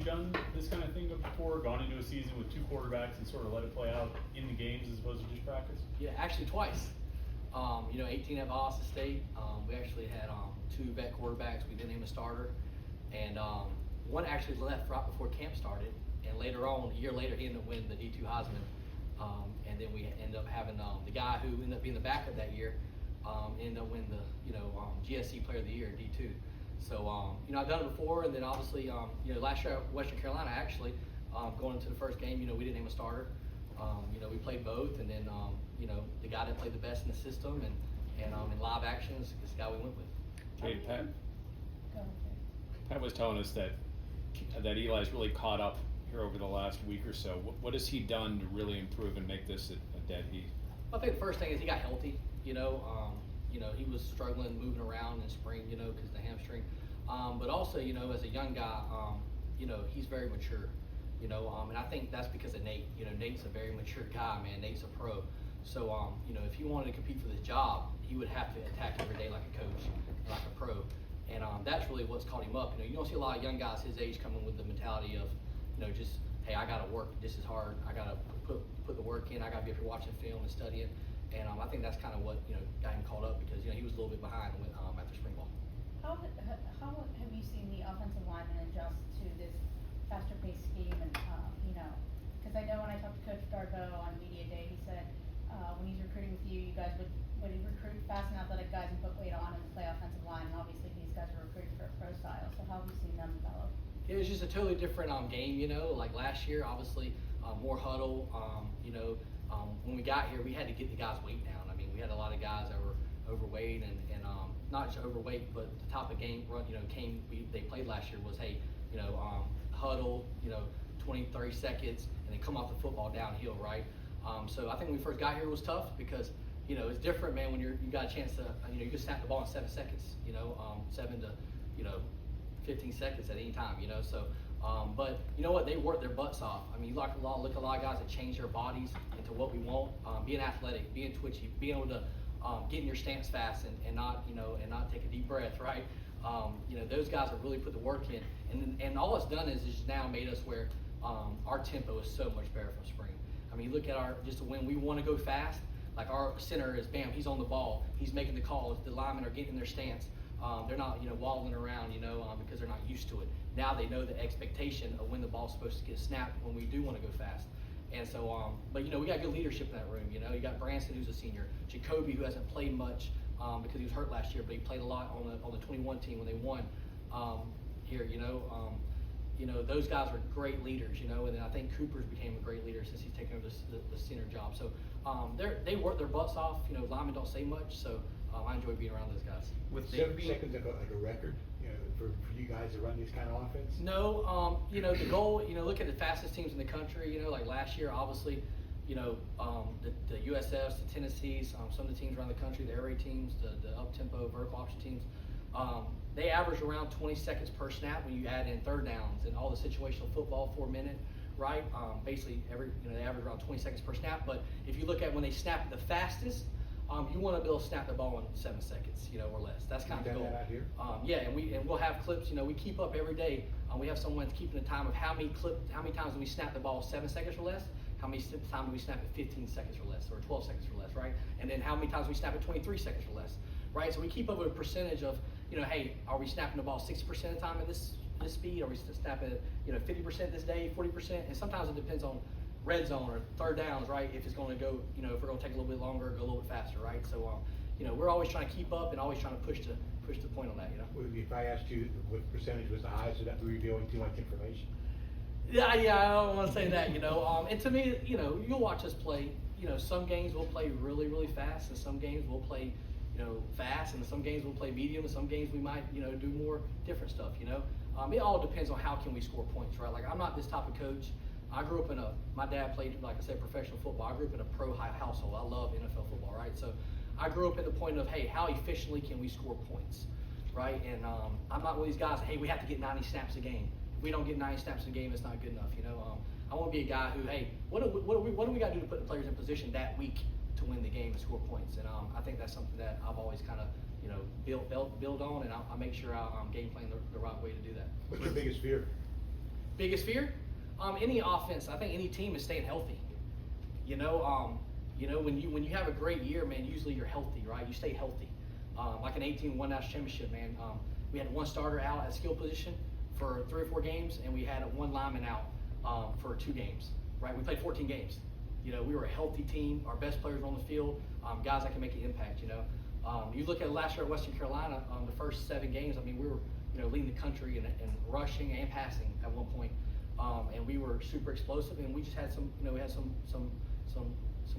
done this kind of thing before? Gone into a season with two quarterbacks and sort of let it play out in the games as opposed to just practice? Yeah, actually twice. 18 at Boston State, we actually had two vet quarterbacks. We didn't name a starter, and one actually left right before camp started. And later on, a year later, he ended up winning the D2 Heisman. And then we ended up having the guy who ended up being the backup that year ended up winning the GSC Player of the Year D2. So I've done it before, and then obviously last year at Western Carolina actually going into the first game, we didn't name a starter. We played both, and then the guy that played the best in the system and in live action is the guy we went with. Kade, Pat was telling us that Eli's really caught up here over the last week or so. What has he done to really improve and make this a dead heat? I think the first thing is he got healthy. He was struggling moving around in spring, because of the hamstring. But also, as a young guy, he's very mature. And I think that's because of Nate. Nate's a very mature guy, man. Nate's a pro. So, if he wanted to compete for this job, he would have to attack every day like a coach, like a pro. And that's really what's caught him up. You don't see a lot of young guys his age coming with the mentality of, just, hey, I got to work just as hard. I got to put the work in. I got to be up here watching film and studying. And I think that's kind of what, got him caught up because, he was a little bit behind after spring ball. How have you seen the offensive linemen adjust to this faster paced scheme? And, because I know when I talked to Coach Darbo on Media Day, he said when he's recruiting with you, you guys would recruit fast and athletic guys and put weight on and play offensive line. And obviously these guys are recruited for a pro style. So how have you seen them develop? It was just a totally different game, like last year, obviously more huddle. When we got here, we had to get the guys' weight down. I mean, we had a lot of guys that were overweight and not just overweight, but the type of game they played last year was, hey, huddle, 20, 30 seconds, and then come off the football downhill, right? So I think when we first got here, it was tough because, it's different, man, when you got a chance to, you can snap the ball in 7 seconds, 7 to, 15 seconds at any time, so, but you know what, they work their butts off. I mean, look at a lot of guys that change their bodies into what we want, being athletic, being twitchy, being able to get in your stance fast and not, and not take a deep breath, right? Those guys have really put the work in, and all it's done is now made us where our tempo is so much better from spring. I mean, look at just when we want to go fast, like our center is, bam, he's on the ball, he's making the calls, the linemen are getting in their stance. They're not, waddling around, because they're not used to it. Now they know the expectation of when the ball's supposed to get snapped when we do want to go fast. And so, but we got good leadership in that room. You got Branson, who's a senior, Jacoby, who hasn't played much because he was hurt last year, but he played a lot on the 21 team when they won here. Those guys are great leaders. And then I think Cooper's became a great leader since he's taken over the center job. So they work their butts off. Linemen don't say much, so I enjoy being around those guys. With 7 seconds like a record, for you guys to run this kind of offense? No, the goal, look at the fastest teams in the country, like last year, obviously, the USFs, the Tennessees, some of the teams around the country, the air raid teams, the up-tempo, vertical option teams, they average around 20 seconds per snap when you add in third downs and all the situational football 4 minute, right? Basically, they average around 20 seconds per snap, but if you look at when they snap it the fastest, you want to be able to snap the ball in 7 seconds, or less. That's kind of the goal. That out here? Yeah, and we'll have clips. We keep up every day. We have someone that's keeping the time of how many times do we snap the ball 7 seconds or less, how many times do we snap it 15 seconds or less, or 12 seconds or less, right? And then how many times do we snap it 23 seconds or less, right? So we keep up with a percentage of, hey, are we snapping the ball 60% of the time at this speed? Are we snapping it, 50% this day, 40%? And sometimes it depends on red zone or third downs, right? If it's going to go, if we're going to take a little bit longer, go a little bit faster, right? So, we're always trying to keep up and always trying to push the point on that, Well, if I asked you what percentage was the highest, would that be revealing too much information? Yeah, I don't want to say that, and to me, you'll watch us play, some games we'll play really, really fast, and some games we'll play, fast, and some games we'll play medium, and some games we might, do more different stuff, It all depends on how can we score points, right? Like, I'm not this type of coach. I grew up my dad played, like I said, professional football. I grew up in a pro high household. I love NFL football, right? So I grew up at the point of, hey, how efficiently can we score points, right? And I'm not one of these guys, hey, we have to get 90 snaps a game. If we don't get 90 snaps a game, it's not good enough, I want to be a guy who, hey, what do we got to do to put the players in position that week to win the game and score points? And I think that's something that I've always kind of, build on, and I make sure I'm game playing the right way to do that. What's your biggest fear? Biggest fear? Any offense, I think any team is staying healthy. You know, when you have a great year, man, usually you're healthy, right? You stay healthy. Like an 18 won national championship, man. We had one starter out at skill position for 3 or 4 games, and we had one lineman out for 2 games, right? We played 14 games. You know, we were a healthy team. Our best players were on the field, guys that can make an impact, you know. You look at last year at Western Carolina, the first 7 games, I mean, we were, you know, leading the country in rushing and passing at one point. And we were super explosive, and we just had some, you know, we had some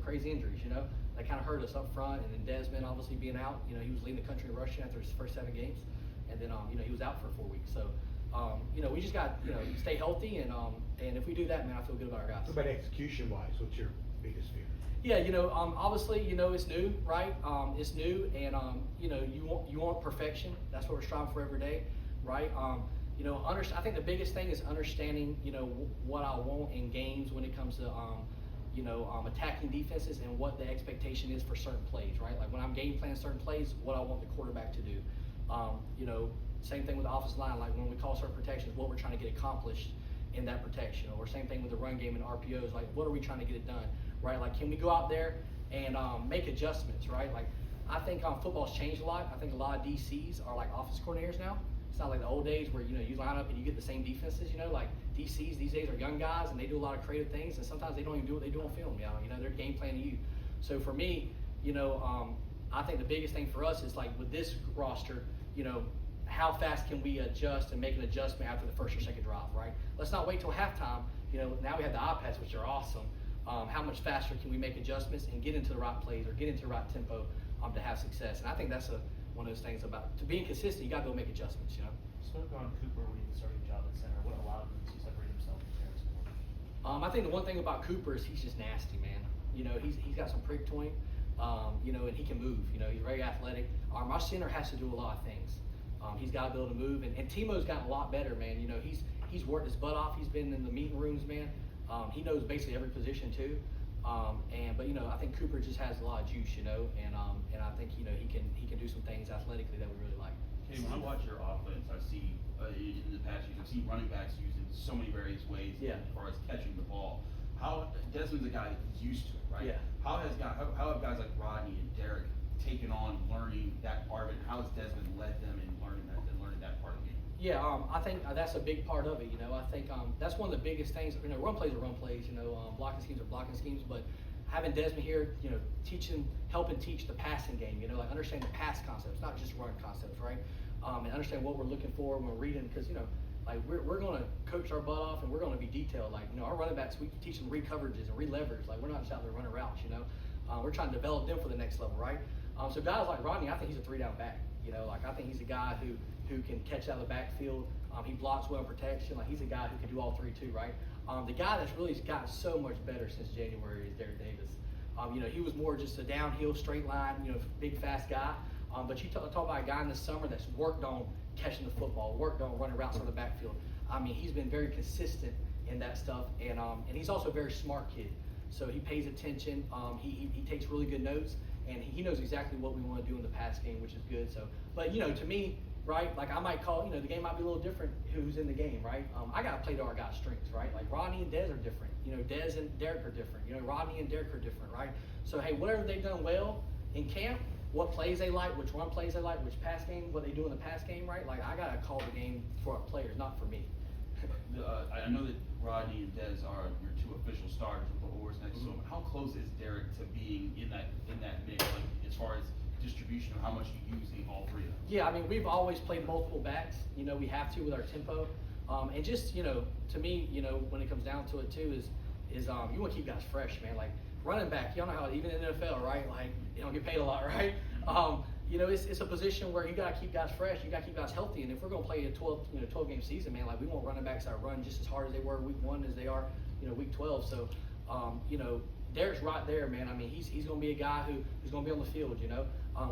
crazy injuries, you know, that kind of hurt us up front. And then Desmond obviously being out, you know, he was leading the country in rushing after his first 7 games, and then you know, he was out for 4 weeks. So you know, we just got, you know, stay healthy, and if we do that, man, I feel good about our guys. What about execution wise? What's your biggest fear? Yeah, you know, obviously, you know, it's new, right? It's new, and you know, you want perfection. That's what we're striving for every day, right? You know, I think the biggest thing is understanding, you know, what I want in games when it comes to, you know, attacking defenses and what the expectation is for certain plays, right? Like when I'm game planning certain plays, what I want the quarterback to do. You know, same thing with the offensive line. Like when we call certain protections, what we're trying to get accomplished in that protection. Or same thing with the run game and RPOs. Like what are we trying to get it done, right? Like can we go out there and make adjustments, right? Like I think football's changed a lot. I think a lot of DCs are like offense coordinators now. It's not like the old days where, you know, you line up and you get the same defenses, you know, like DCs these days are young guys and they do a lot of creative things, and sometimes they don't even do what they do on film, you know, they're game planning you. So for me, you know, I think the biggest thing for us is like with this roster, you know, how fast can we adjust and make an adjustment after the first or second drive, right? Let's not wait till halftime. You know, now we have the iPads, which are awesome. How much faster can we make adjustments and get into the right plays or get into the right tempo to have success? And I think that's one of those things about to being consistent. You got to go make adjustments, you know. Spoke on Cooper when he was starting job at center. What allowed him to separate himself from Terrence Moore? I think the one thing about Cooper is he's just nasty, man. You know, he's got some prick to him. You know, and he can move. You know, he's very athletic. Our center has to do a lot of things. He's got to be able to move, and Timo's gotten a lot better, man. You know, he's worked his butt off. He's been in the meeting rooms, man. He knows basically every position too. But you know, I think Cooper just has a lot of juice, you know, and I think, you know, he can do some things athletically that we really like. Hey, when I watch your offense, I see in the past years, I've seen running backs used in so many various ways Yeah. as far as catching the ball. How Desmond's a guy that's used to it, right? Yeah. How have guys like Rodney and Derek taken on learning that part of it? How has Desmond led them in learning that part of the game? Yeah, I think that's a big part of it. You know, I think that's one of the biggest things. You know, run plays are run plays. You know, blocking schemes are blocking schemes. But having Desmond here, you know, helping teach the passing game. You know, like understand the pass concepts, not just run concepts, right? And understand what we're looking for when we're reading, because you know, like we're going to coach our butt off and we're going to be detailed. Like, you know, our running backs, we teach them read coverages and read leverage. Like we're not just out there running routes. You know, we're trying to develop them for the next level, right? So guys like Rodney, I think he's a 3-down back. You know, like I think he's a guy who can catch out of the backfield. He blocks well in protection. Like he's a guy who can do all 3 too, right? The guy that's really gotten so much better since January is Derek Davis. You know, he was more just a downhill, straight line, you know, big, fast guy. But you talk about a guy in the summer that's worked on catching the football, worked on running routes on the backfield. I mean, he's been very consistent in that stuff, and he's also a very smart kid. So he pays attention. He takes really good notes, and he knows exactly what we want to do in the pass game, which is good. So, but you know, to me, right? Like I might call, you know, the game might be a little different who's in the game, right? I got to play to our guys' strengths, right? Like Rodney and Dez are different. You know, Dez and Derek are different. You know, Rodney and Derek are different, right? So, hey, whatever they've done well in camp, what plays they like, which run plays they like, which pass game, what they do in the pass game, right? Like I got to call the game for our players, not for me. I know that Rodney and Dez are your 2 official starters with the oars next to him. How close is Derek to being in that mix, like as far as distribution of how much you use in all 3 of them? Yeah, I mean, we've always played multiple backs. You know, we have to with our tempo. And just, you know, to me, you know, when it comes down to it too, is you want to keep guys fresh, man. Like running back, y'all know how even in the NFL, right? Like you don't get paid a lot, right? You know, it's a position where you got to keep guys fresh. You got to keep guys healthy. And if we're going to play a 12 game season, man, like we want running backs that run just as hard as they were week 1 as they are, you know, week 12. So, you know, Derek's right there, man. I mean, he's going to be a guy who's going to be on the field, you know.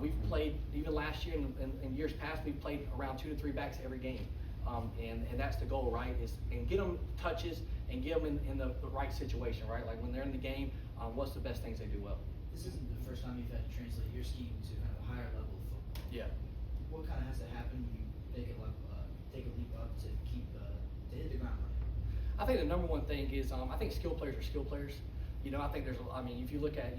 We've played, even last year and in years past, we've played around 2 to 3 backs every game. And that's the goal, right? And get them touches and get them in the right situation, right? Like when they're in the game, what's the best things they do well? This isn't the first time you've had to translate your scheme to kind of a higher level of football. Yeah. What kind of has to happen when you take a leap up to hit the ground running? I think the number one thing is, I think skill players are skill players. You know, I think if you look at,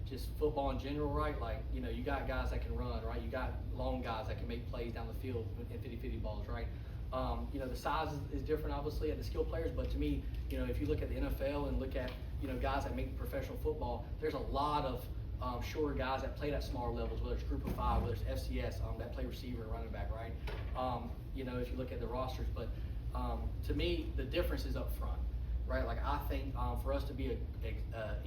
just football in general, right? Like, you got guys that can run, right? You got long guys that can make plays down the field in 50-50 balls, right? The size is different, obviously, at the skill players, but to me, if you look at the NFL and look at, guys that make professional football, there's a lot of shorter guys that play at smaller levels, whether it's group of 5, whether it's FCS, that play receiver and running back, right? If you look at the rosters, but to me, the difference is up front, right? Like, I think for us to be a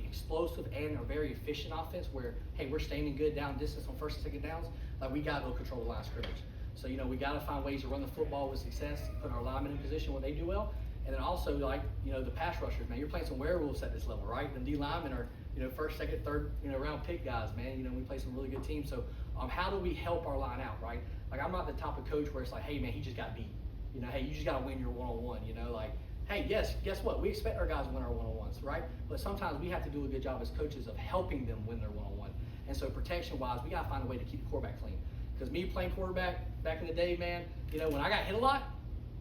explosive and a very efficient offense where, hey, we're staying in good down distance on first and second downs, like, we got to go control the line of scrimmage. So, we got to find ways to run the football with success, put our linemen in position when they do well. And then also, the pass rushers, man, you're playing some werewolves at this level, right? The D linemen are, first, second, third, round pick guys, man. We play some really good teams. So, how do we help our line out, right? Like, I'm not the type of coach where it's like, hey, man, he just got beat. Hey, you just got to win your one-on-one, like, hey, yes, guess what? We expect our guys to win our one-on-ones, right? But sometimes we have to do a good job as coaches of helping them win their one-on-one. And so protection-wise, we got to find a way to keep the quarterback clean. Because me playing quarterback back in the day, man, when I got hit a lot,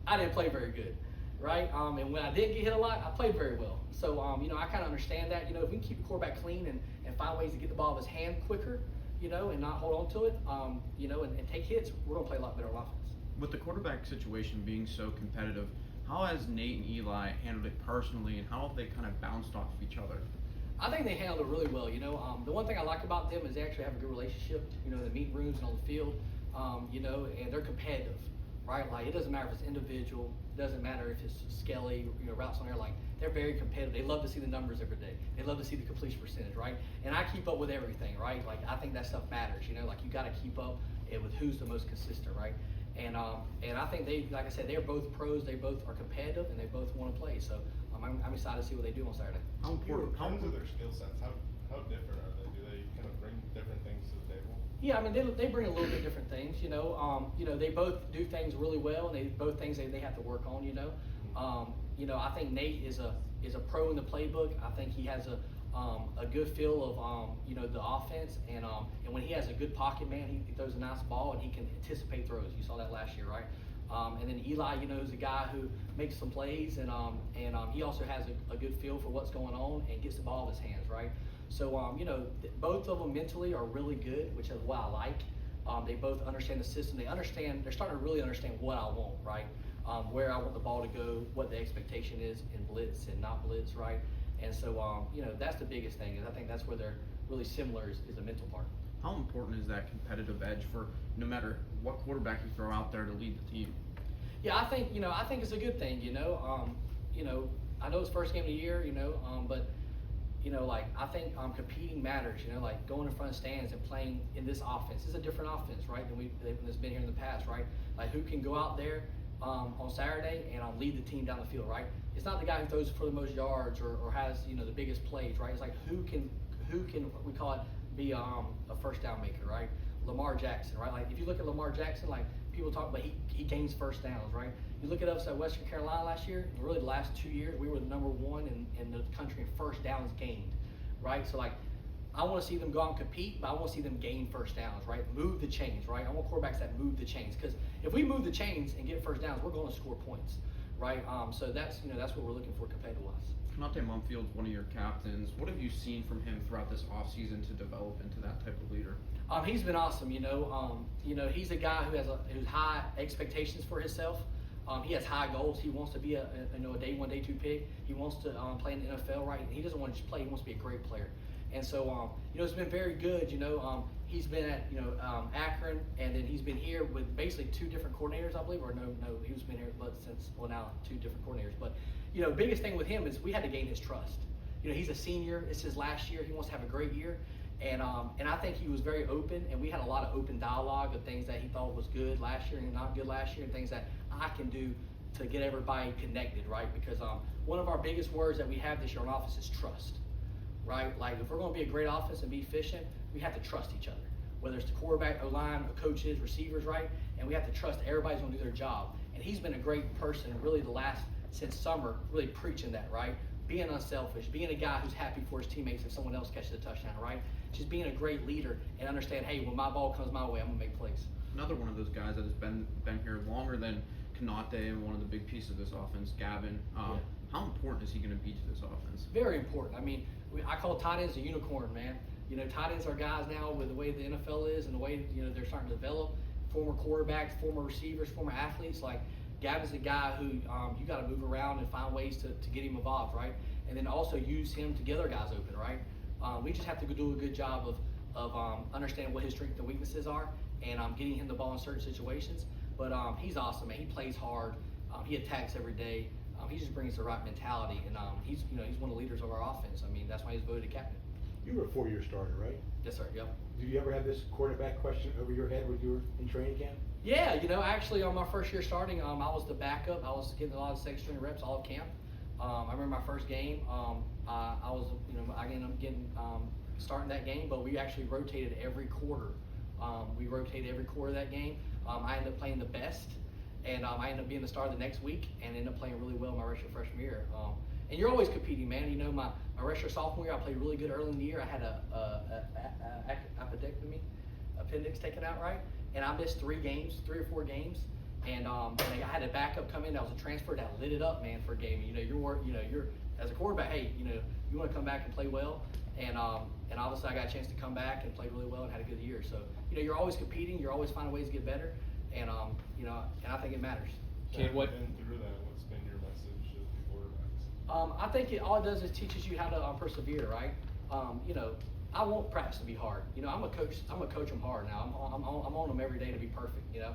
I didn't play very good, right? And when I didn't get hit a lot, I played very well. So, I kind of understand that. If we can keep the quarterback clean and find ways to get the ball out of his hand quicker, and not hold on to it, and take hits, we're going to play a lot better on offense. With the quarterback situation being so competitive, how has Nate and Eli handled it personally, and how have they kind of bounced off of each other? I think they handled it really well. The one thing I like about them is they actually have a good relationship, in the meeting rooms and on the field, and they're competitive, right? Like, it doesn't matter if it's individual, it doesn't matter if it's Skelly, routes on there, like, they're very competitive. They love to see the numbers every day. They love to see the completion percentage, right? And I keep up with everything, right? Like, I think that stuff matters, like, you got to keep up with who's the most consistent, right? And I think they, like I said, they're both pros. They both are competitive, and they both want to play. So I'm excited to see what they do on Saturday. How important? In terms of their skill sets, how different are they? Do they kind of bring different things to the table? Yeah, I mean, they bring a little bit different things. They both do things really well, and they both things they have to work on. I think Nate is a pro in the playbook. I think he has a good feel of the offense, and when he has a good pocket man, he throws a nice ball and he can anticipate throws. You saw that last year, right? And then Eli, is a guy who makes some plays, and he also has a good feel for what's going on and gets the ball in his hands, right? So both of them mentally are really good, which is what I like. They both understand the system. They're starting to really understand what I want, right? Where I want the ball to go, what the expectation is in blitz and not blitz, right? And so, that's the biggest thing, is I think that's where they're really similar is the mental part. How important is that competitive edge for no matter what quarterback you throw out there to lead the team? Yeah, I think it's a good thing, I know it's first game of the year, but, I think competing matters, like going in front of stands and playing in this offense. This is a different offense, right, than that's been here in the past, right? Like, who can go out there on Saturday and lead the team down the field, right? It's not the guy who throws for the most yards or has, the biggest plays, right? It's like who can we call it, be a first down maker, right? Lamar Jackson, right? Like, if you look at Lamar Jackson, like, people talk about he gains first downs, right? You look at us at Western Carolina last year, and really the last 2 years, we were the number one in the country in first downs gained, right? So, like, I want to see them go out and compete, but I want to see them gain first downs, right? Move the chains, right? I want quarterbacks that move the chains, because if we move the chains and get first downs, we're going to score points, right? So that's what we're looking for competitive-wise. Kanate Mumfield's one of your captains. What have you seen from him throughout this offseason to develop into that type of leader? He's been awesome. He's a guy who's high expectations for himself. He has high goals. He wants to be a day one, day two pick. He wants to play in the NFL, right? He doesn't want to just play. He wants to be a great player. And so, it's been very good. He's been at Akron, and then he's been here with basically 2 different coordinators, I believe. Or no, he's been here now 2 different coordinators. But biggest thing with him is we had to gain his trust. He's a senior. It's his last year. He wants to have a great year. And I think he was very open, and we had a lot of open dialogue of things that he thought was good last year and not good last year, and things that I can do to get everybody connected, right? Because one of our biggest words that we have this year on offense is trust, right? Like, if we're going to be a great offense and be efficient, we have to trust each other, whether it's the quarterback, O-line, coaches, receivers, right? And we have to trust everybody's going to do their job. And he's been a great person, really since summer, really preaching that, right? Being unselfish, being a guy who's happy for his teammates if someone else catches a touchdown, right? Just being a great leader and understand, hey, when my ball comes my way, I'm gonna make plays. Another one of those guys that has been here longer than Kanate, one of the big pieces of this offense, Gavin. Yeah. How important is he going to be to this offense? Very important. I mean, I call tight ends a unicorn, man. You know, tight ends are guys now with the way the NFL is and the way, you know, they're starting to develop. Former quarterbacks, former receivers, former athletes. Like, Gavin's a guy who you got to move around and find ways to get him involved, right? And then also use him to get other guys open, right? We just have to do a good job of understanding what his strengths and weaknesses are and getting him the ball in certain situations. But he's awesome, man. He plays hard. He attacks every day. He just brings the right mentality, and he's one of the leaders of our offense. I mean, that's why he's voted captain. You were a 4-year starter, right? Yes, sir. Yep. Did you ever have this quarterback question over your head when you were in training camp? Yeah, you know, actually on my first year starting, I was the backup. I was getting a lot of second string reps all of camp. I remember my first game. I ended up getting starting that game, but we actually rotated every quarter. We rotated every quarter of that game. I ended up playing the best, and I ended up being the starter the next week, and ended up playing really well my freshman year. And you're always competing, man. You know, my redshirt sophomore year, I played really good early in the year. I had appendix taken out, right? And I missed 3 or 4 games. And I had a backup come in that was a transfer that lit it up, man, for a game. You know, you're as a quarterback, hey, you know, you want to come back and play well. And obviously I got a chance to come back and played really well and had a good year. So, you know, you're always competing. You're always finding ways to get better. And, you know, and I think it matters. Okay, what? And through that, what's been your message to the quarterbacks? I think all it does is teaches you how to persevere, right? You know, I want practice to be hard. You know, I'm a coach them hard now. I'm on them every day to be perfect. You know,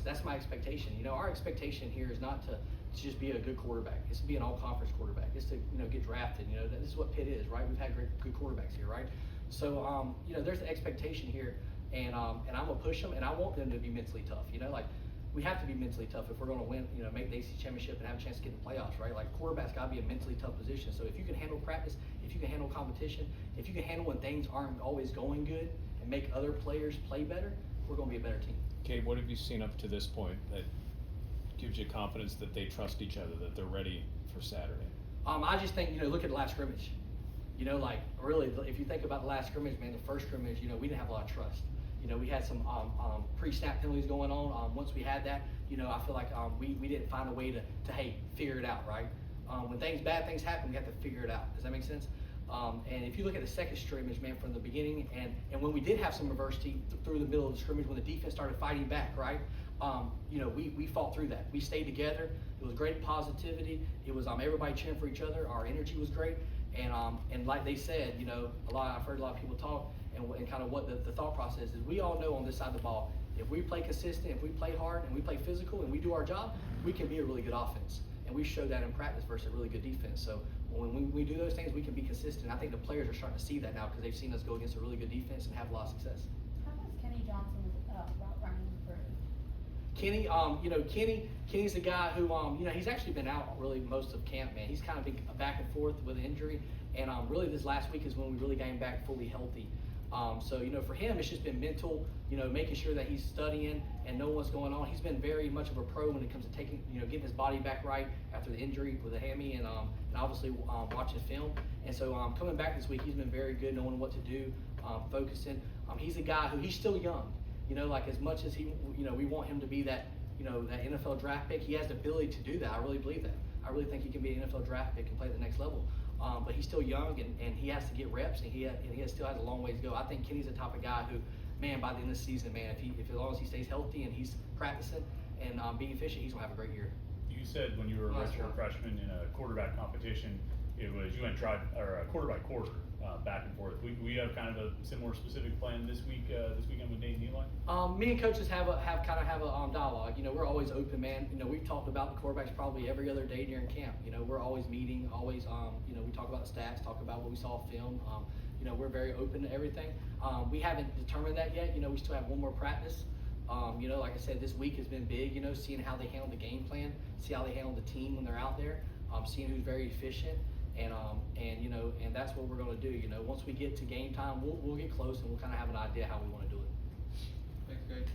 that's my expectation. You know, our expectation here is not to just be a good quarterback. It's to be an all-conference quarterback. It's to, you know, get drafted. You know, this is what Pitt is, right? We've had good quarterbacks here, right? So, you know, there's the expectation here, and I'm gonna push them, and I want them to be mentally tough. You know, like, we have to be mentally tough if we're going to win, you know, make the AC championship and have a chance to get in the playoffs, right? Like, quarterback's got to be a mentally tough position. So if you can handle practice, if you can handle competition, if you can handle when things aren't always going good and make other players play better, we're going to be a better team. Okay, what have you seen up to this point that gives you confidence that they trust each other, that they're ready for Saturday? I just think, you know, look at the last scrimmage. You know, like, really, if you think about the last scrimmage, man, the first scrimmage, you know, we didn't have a lot of trust. You know, we had some pre-snap penalties going on. Once we had that, you know, I feel like we didn't find a way to hey, figure it out, right? When bad things happen, we have to figure it out. Does that make sense? And if you look at the second scrimmage, man, from the beginning, and when we did have some adversity through the middle of the scrimmage, when the defense started fighting back, right? You know, we fought through that. We stayed together. It was great positivity. It was everybody cheering for each other. Our energy was great. And like they said, you know, I've heard a lot of people talk, and kind of what the thought process is. We all know on this side of the ball, if we play consistent, if we play hard, and we play physical, and we do our job, we can be a really good offense. And we showed that in practice versus a really good defense. So when we do those things, we can be consistent. I think the players are starting to see that now because they've seen us go against a really good defense and have a lot of success. How has Kenny Johnson's route running improved? Kenny, you know, Kenny's the guy who, you know, he's actually been out really most of camp, man. He's kind of been back and forth with injury, and really this last week is when we really got him back fully healthy. So, you know, for him, it's just been mental, you know, making sure that he's studying and knowing what's going on. He's been very much of a pro when it comes to taking, you know, getting his body back right after the injury with the hammy and obviously watching film. And so coming back this week, he's been very good knowing what to do, focusing. He's a guy who, he's still young, you know, like as much as he, you know, we want him to be that, you know, that NFL draft pick, he has the ability to do that. I really believe that. I really think he can be an NFL draft pick and play at the next level. But he's still young and he has to get reps and he still has a long way to go. I think Kenny's the type of guy who, man, by the end of the season, man, if as long as he stays healthy and he's practicing and being efficient, he's gonna have a great year. You said when you were a redshirt freshman in a quarterback competition, it was you went quarter by quarter, back and forth. We have kind of a similar specific plan this weekend with Nate and Eli. Me and coaches have a dialogue. You know, we're always open, man. You know, we've talked about the quarterbacks probably every other day during camp. You know, we're always meeting, always you know, we talk about the stats, talk about what we saw film. You know, we're very open to everything. We haven't determined that yet. You know, we still have one more practice. You know, like I said, this week has been big, you know, seeing how they handle the game plan, see how they handle the team when they're out there, seeing who's very efficient, and you know, and that's what we're going to do. You know, once we get to game time, we'll get close and we'll kind of have an idea how we want to do it. Thanks, guys.